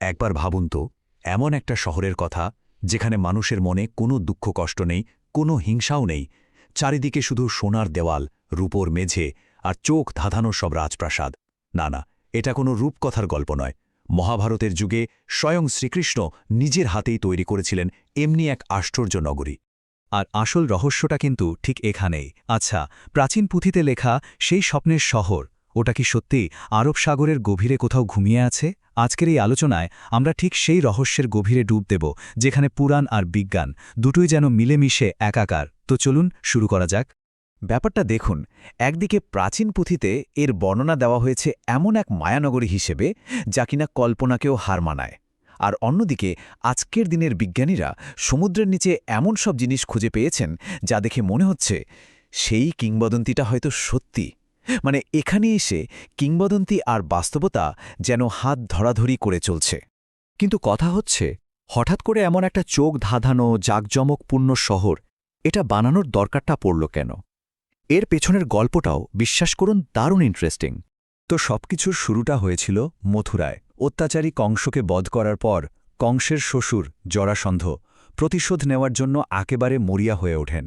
একবার ভাবুন তো, এমন একটা শহরের কথা যেখানে মানুষের মনে কোনো দুঃখ কষ্ট নেই, কোনো হিংসাও নেই, চারিদিকে শুধু সোনার দেওয়াল, রূপোর মেঝে আর চোখ ধাঁধানো সব রাজপ্রাসাদ। না না, এটা কোনো রূপকথার গল্প নয়। মহাভারতের যুগে স্বয়ং শ্রীকৃষ্ণ নিজের হাতেই তৈরি করেছিলেন এমনি এক আশ্চর্য নগরী। আর আসল রহস্যটা কিন্তু ঠিক এখানেই। আচ্ছা, প্রাচীন পুঁথিতে লেখা সেই স্বপ্নের শহর, ওটা কি সত্যি আরব সাগরের গভীরে কোথাও ঘুমিয়ে আছে? আজকের এই আলোচনায় আমরা ঠিক সেই রহস্যের গভীরে ডুব দেব, যেখানে পুরাণ আর বিজ্ঞান দুটোই যেন মিলেমিশে একাকার। তো চলুন শুরু করা যাক। ব্যাপারটা দেখুন, একদিকে প্রাচীন পুঁথিতে এর বর্ণনা দেওয়া হয়েছে এমন এক মায়ানগরী হিসেবে যা কিনা কল্পনাকেও হার মানায়, আর অন্যদিকে আজকের দিনের বিজ্ঞানীরা সমুদ্রের নিচে এমন সব জিনিস খুঁজে পেয়েছেন যা দেখে মনে হচ্ছে সেই কিংবদন্তিটা হয়তো সত্যি। মানে এখানে এসে কিংবদন্তি আর বাস্তবতা যেন হাত ধরাধরি করে চলছে। কিন্তু কথা হচ্ছে, হঠাৎ করে এমন একটা চোখ ধাঁধানো জাঁকজমকপূর্ণ শহর, এটা বানানোর দরকারটা পড়ল কেন? এর পেছনের গল্পটাও বিশ্বাস করুন দারুণ ইন্টারেস্টিং। তো সবকিছুর শুরুটা হয়েছিল মথুরায়। অত্যাচারী কংসকে বধ করার পর কংসের শ্বশুর জরাসন্ধ প্রতিশোধ নেওয়ার জন্য একেবারে মরিয়া হয়ে ওঠেন।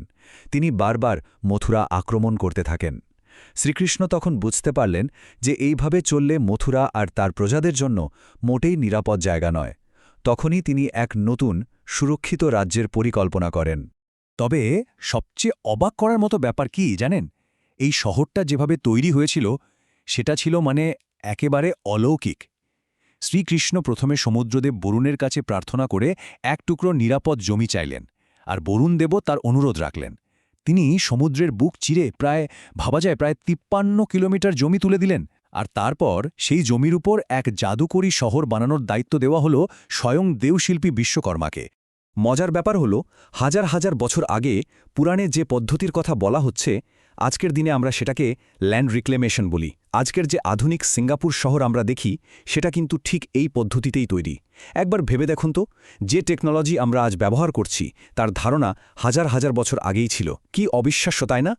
তিনি বারবার মথুরা আক্রমণ করতে থাকেন। শ্রীকৃষ্ণ তখন বুঝতে পারলেন যে এইভাবে চললে মথুরা আর তার প্রজাদের জন্য মোটেই নিরাপদ জায়গা নয়। তখনই তিনি এক নতুন সুরক্ষিত রাজ্যের পরিকল্পনা করেন। তবে সবচেয়ে অবাক করার মতো ব্যাপার কি জানেন? এই শহরটা যেভাবে তৈরি হয়েছিল সেটা ছিল একেবারে অলৌকিক। শ্রীকৃষ্ণ প্রথমে সমুদ্রদেব বরুণের কাছে প্রার্থনা করে এক টুকরো নিরাপদ জমি চাইলেন, আর বরুণদেবও তার অনুরোধ রাখলেন। তিনি সমুদ্রের বুক চিরে প্রায় 53 কিলোমিটার জমি তুলে দিলেন, আর তারপর সেই জমির উপর এক জাদুকরী শহর বানানোর দায়িত্ব দেওয়া হল স্বয়ং দেবশিল্পী বিশ্বকর্মাকে। মজার ব্যাপার হল, হাজার হাজার বছর আগে পুরাণে যে পদ্ধতির কথা বলা হচ্ছে, আজকের দিনে আমরা সেটাকে ল্যান্ড রিক্লেমেশন বলি। আজকের যে আধুনিক সিঙ্গাপুর শহর আমরা দেখি সেটা কিন্তু ঠিক এই পদ্ধতিতেই তৈরি। একবার ভেবে দেখুন তো, যে টেকনোলজি আমরা আজ ব্যবহার করছি তার ধারণা হাজার হাজার বছর আগেই ছিল। কি অবিশ্বাস্য, তাই না?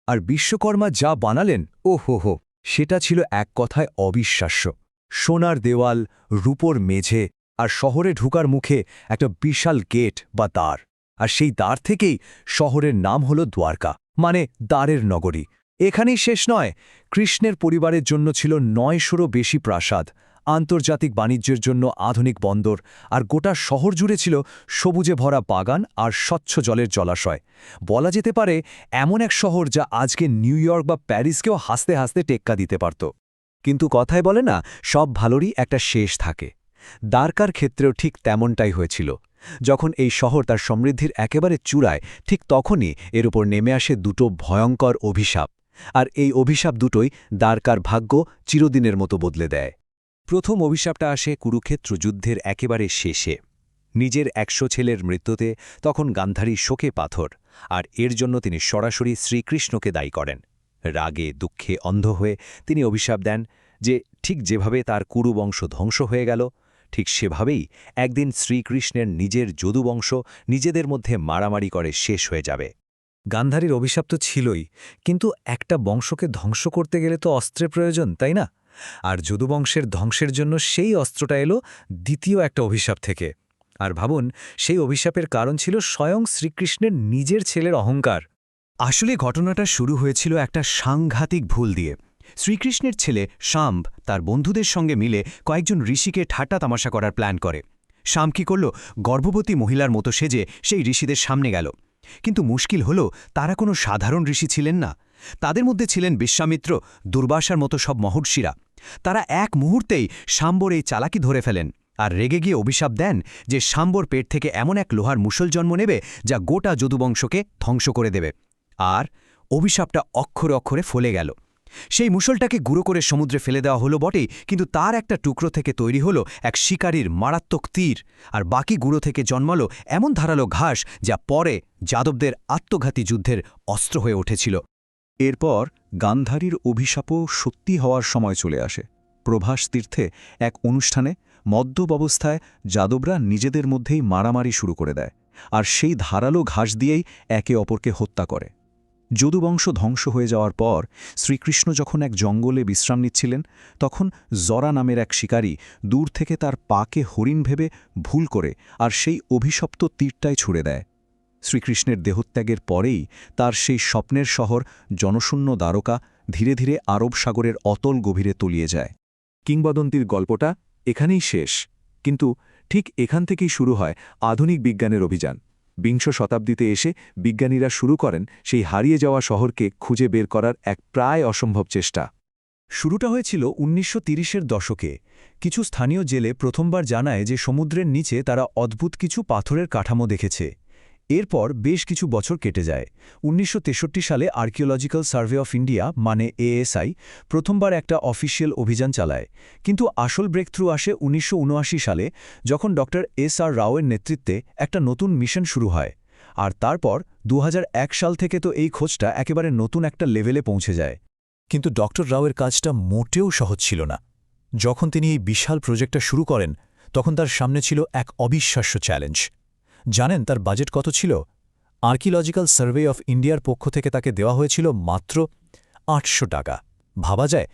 আর বিশ্বকর্মা যা বানালেন, ও হো, সেটা ছিল এক কথায় অবিশ্বাস্য। সোনার দেওয়াল, রূপোর মেঝে, আর শহরে ঢুকার মুখে একটা বিশাল গেট বা দ্বার। আর সেই দ্বার থেকেই শহরের নাম হল দ্বারকা, মানে দ্বারের নগরী। এখানেই শেষ নয়, কৃষ্ণের পরিবারের জন্য ছিল ৯০০রও বেশি প্রাসাদ, আন্তর্জাতিক বাণিজ্যের জন্য আধুনিক বন্দর, আর গোটা শহর জুড়ে ছিল সবুজে ভরা বাগান আর স্বচ্ছ জলের জলাশয়। বলা যেতে পারে এমন এক শহর যা আজকে নিউ ইয়র্ক বা প্যারিসকেও হাসতে হাসতে টেক্কা দিতে পারত। কিন্তু কথায় বলে না, সব ভালোরই একটা শেষ থাকে। দ্বারকার ক্ষেত্রেও ঠিক তেমনটাই হয়েছিল। যখন এই শহর তার সমৃদ্ধির একেবারে চূড়ায়, ঠিক তখনই এর উপর নেমে আসে দুটো ভয়ঙ্কর অভিশাপ। আর এই অভিশাপ দুটোই দ্বারকার ভাগ্য চিরদিনের মতো বদলে দেয়। প্রথম অভিশাপটা আসে কুরুক্ষেত্র যুদ্ধের একেবারে শেষে। নিজের ১০০ ছেলের মৃত্যুতে তখন গান্ধারী শোকে পাথর, আর এর জন্য তিনি সরাসরি শ্রীকৃষ্ণকে দায়ী করেন। রাগে দুঃখে অন্ধ হয়ে তিনি অভিশাপ দেন যে ঠিক যেভাবে তার কুরুবংশ ধ্বংস হয়ে গেল, ঠিক সেভাবেই একদিন শ্রীকৃষ্ণের নিজের যদুবংশ নিজেদের মধ্যে মারামারি করে শেষ হয়ে যাবে। গান্ধারীর অভিশাপ তো ছিলই, কিন্তু একটা বংশকে ধ্বংস করতে গেলে তো অস্ত্রের প্রয়োজন, তাই না? আর যদুবংশের ধ্বংসের জন্য সেই অস্ত্রটা এলো দ্বিতীয় একটা অভিশাপ থেকে। আর ভাবুন, সেই অভিশাপের কারণ ছিল স্বয়ং শ্রীকৃষ্ণের নিজের ছেলের অহংকার। আসলে ঘটনাটা শুরু হয়েছিল একটা সাংঘাতিক ভুল দিয়ে। শ্রীকৃষ্ণের ছেলে শাম্ব তার বন্ধুদের সঙ্গে মিলে কয়েকজন ঋষিকে ঠাট্টা তামাশা করার প্ল্যান করে। শাম্ব কি করল, গর্ভবতী মহিলার মতো সেজে সেই ঋষিদের সামনে গেল। কিন্তু মুশকিল হল, তারা কোনো সাধারণ ঋষি ছিলেন না। তাদের মধ্যে ছিলেন বিশ্বামিত্র, দুর্বাসার মতো সব মহর্ষিরা। তারা এক মুহূর্তেই শাম্বর এই চালাকি ধরে ফেলেন, আর রেগে গিয়ে অভিশাপ দেন যে শাম্বর পেট থেকে এমন এক লোহার মুষল জন্ম নেবে যা গোটা যদুবংশকে ধ্বংস করে দেবে। আর অভিশাপটা অক্ষরে অক্ষরে ফলে গেল। সেই মুষলটাকে গুঁড়ো করে সমুদ্রে ফেলে দেওয়া হলো বটেই, কিন্তু তার একটা টুকরো থেকে তৈরি হলো এক শিকারীর মারাত্মক তীর, আর বাকি গুঁড়ো থেকে জন্মালো এমন ধারালো ঘাস যা পরে যাদবদের আত্মঘাতী যুদ্ধের অস্ত্র হয়ে উঠেছিল। এরপর গান্ধারীর অভিশাপও সত্যি হওয়ার সময় চলে আসে। প্রভাস তীর্থে এক অনুষ্ঠানে মদ্যপ অবস্থায় যাদবরা নিজেদের মধ্যেই মারামারি শুরু করে দেয়, আর সেই ধারালো ঘাস দিয়েই একে অপরকে হত্যা করে। যদুবংশ ধ্বংস হয়ে যাওয়ার পর শ্রীকৃষ্ণ যখন এক জঙ্গলে বিশ্রাম নিচ্ছিলেন তখন জরা নামের এক শিকারী দূর থেকে তার পাকে হরিণ ভেবে ভুল করে আর সেই অভিশপ্ত তীরটায় ছুড়ে দেয়। শ্রীকৃষ্ণের দেহত্যাগের পরেই তার সেই স্বপ্নের শহর জনশূন্য দ্বারকা ধীরে ধীরে আরব সাগরের অতল গভীরে তলিয়ে যায়। কিংবদন্তির গল্পটা এখানেই শেষ, কিন্তু ঠিক এখান থেকেই শুরু হয় আধুনিক বিজ্ঞানের অভিযান। বিংশ শতাব্দীতে এসে বিজ্ঞানীরা শুরু করেন সেই হারিয়ে যাওয়া শহরকে খুঁজে বের করার এক প্রায় অসম্ভব চেষ্টা। শুরুটা হয়েছিল ১৯৩০-এর দশকে। কিছু স্থানীয় জেলে প্রথমবার জানায় যে সমুদ্রের নিচে তারা অদ্ভুত কিছু পাথরের কাঠামো দেখেছে। এরপর বেশ কিছু বছর কেটে যায়। ১৯৬৩ সালে আর্কিওলজিক্যাল সার্ভে অফ ইন্ডিয়া মানে এএসআই প্রথমবার একটা অফিসিয়াল অভিযান চালায়, কিন্তু আসল ব্রেকথ্রু আসে ১৯৭৯ সালে যখন ডক্টর এস.আর. রাওয়ের নেতৃত্বে একটা নতুন মিশন শুরু হয়। আর তারপর ২০০১ সাল থেকে তো এই খোঁজটা একেবারে নতুন একটা লেভেলে পৌঁছে যায়। কিন্তু ডক্টর রাওয়ের কাজটা মোটেও সহজ ছিল না। যখন তিনি এই বিশাল প্রজেক্টটা শুরু করেন তখন তার সামনে ছিল এক অবিশ্বাস্য চ্যালেঞ্জ। জানেন তার বাজেট কত ছিল? আর্কিওলজিক্যাল সার্ভে অফ ইন্ডিয়ার পক্ষ থেকে তাকে দেওয়া হয়েছিল মাত্র ৮০০ টাকা। ভাবা যায়,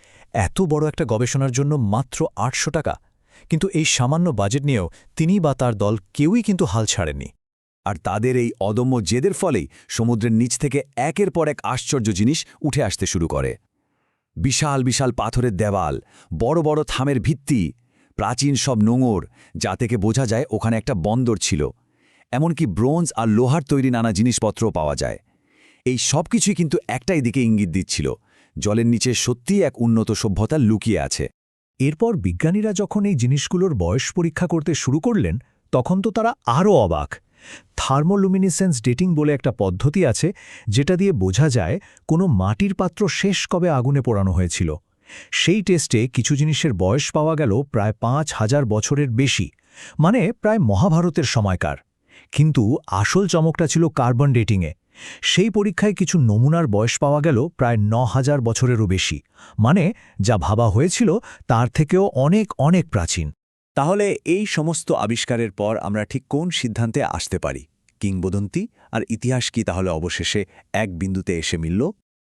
এত বড় একটা গবেষণার জন্য মাত্র ৮০০ টাকা। কিন্তু এই সামান্য বাজেট নিয়েও তিনি বা তার দল কেউই কিন্তু হাল ছাড়েননি। আর তাদের এই অদম্য জেদের ফলেই সমুদ্রের নিচ থেকে একের পর এক আশ্চর্য জিনিস উঠে আসতে শুরু করে। বিশাল বিশাল পাথরের দেওয়াল, বড় বড় থামের ভিত্তি, প্রাচীন সব নোঙর, যা থেকে বোঝা যায় ওখানে একটা বন্দর ছিল। এমনকি ব্রোঞ্জ আর লোহার তৈরি নানা জিনিসপত্রও পাওয়া যায়। এই সব কিছুই কিন্তু একটাই দিকে ইঙ্গিত দিচ্ছিল, জলের নিচে সত্যিই এক উন্নত সভ্যতা লুকিয়ে আছে। এরপর বিজ্ঞানীরা যখন এই জিনিসগুলোর বয়স পরীক্ষা করতে শুরু করলেন তখন তো তারা আরও অবাক। থার্মোলুমিনেসেন্স ডেটিং বলে একটা পদ্ধতি আছে যেটা দিয়ে বোঝা যায় কোনো মাটির পাত্র শেষ কবে আগুনে পোড়ানো হয়েছিল। সেই টেস্টে কিছু জিনিসের বয়স পাওয়া গেল প্রায় ৫,০০০ বছরের বেশি, মানে প্রায় মহাভারতের সময়কার। কিন্তু আসল চমকটা ছিল কার্বন ডেটিংয়ে। সেই পরীক্ষায় কিছু নমুনার বয়স পাওয়া গেল প্রায় ৯,০০০ বছরেরও বেশি, মানে যা ভাবা হয়েছিল তার থেকেও অনেক অনেক প্রাচীন। তাহলে এই সমস্ত আবিষ্কারের পর আমরা ঠিক কোন সিদ্ধান্তে আসতে পারি? কিংবদন্তি আর ইতিহাস কি তাহলে অবশেষে এক বিন্দুতে এসে মিলল?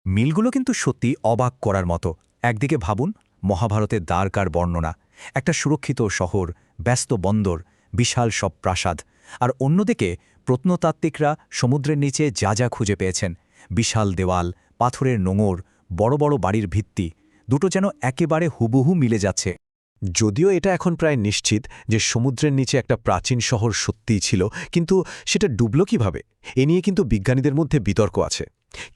মিলগুলো কিন্তু সত্যি অবাক করার মতো। একদিকে ভাবুন মহাভারতের দ্বারকার বর্ণনা, একটা সুরক্ষিত শহর, ব্যস্ত বন্দর, বিশাল সব প্রাসাদ। আর অন্যদিকে প্রত্নতাত্ত্বিকরা সমুদ্রের নিচে যা যা খুঁজে পেয়েছেন, বিশাল দেওয়াল, পাথরের নোঙর, বড় বড় বাড়ির ভিত্তি, দুটো যেন একেবারে হুবহু মিলে যাচ্ছে। যদিও এটা এখন প্রায় নিশ্চিত যে সমুদ্রের নিচে একটা প্রাচীন শহর সত্যিই ছিল, কিন্তু সেটা ডুবল কিভাবে এ নিয়ে কিন্তু বিজ্ঞানীদের মধ্যে বিতর্ক আছে।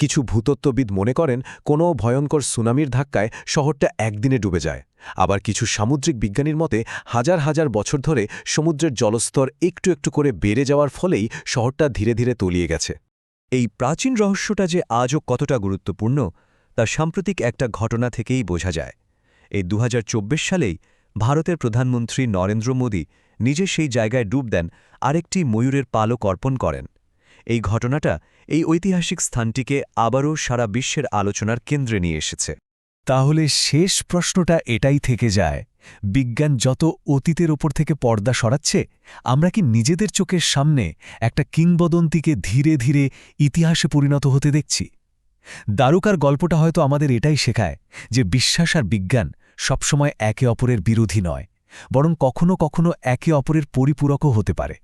কিছু ভূতত্ত্ববিদ মনে করেন কোনো ভয়ঙ্কর সুনামির ধাক্কায় শহরটা একদিনে ডুবে যায়। আবার কিছু সামুদ্রিক বিজ্ঞানীর মতে হাজার হাজার বছর ধরে সমুদ্রের জলস্তর একটু একটু করে বেড়ে যাওয়ার ফলেই শহরটা ধীরে ধীরে তলিয়ে গেছে। এই প্রাচীন রহস্যটা যে আজও কতটা গুরুত্বপূর্ণ তা সাম্প্রতিক একটা ঘটনা থেকেই বোঝা যায়। এই ২০২৪ সালেই ভারতের প্রধানমন্ত্রী নরেন্দ্র মোদী নিজে সেই জায়গায় ডুব দেন, আরেকটি ময়ূরের পালক অর্পণ করেন। এই ঘটনাটা এই ঐতিহাসিক স্থানটিকে আবারও সারা বিশ্বের আলোচনার কেন্দ্রে নিয়ে এসেছে। তাহলে শেষ প্রশ্নটা এটাই থেকে যায়, বিজ্ঞান যত অতীতের ওপর থেকে পর্দা সরাচ্ছে, আমরা কি নিজেদের চোখের সামনে একটা কিংবদন্তিকে ধীরে ধীরে ইতিহাসে পরিণত হতে দেখছি? দ্বারকার গল্পটা হয়তো আমাদের এটাই শেখায় যে বিশ্বাস আর বিজ্ঞান সবসময় একে অপরের বিরোধী নয়, বরং কখনো কখনো একে অপরের পরিপূরকও হতে পারে।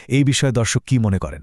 এই বিষয়ে দর্শক কি মনে করেন?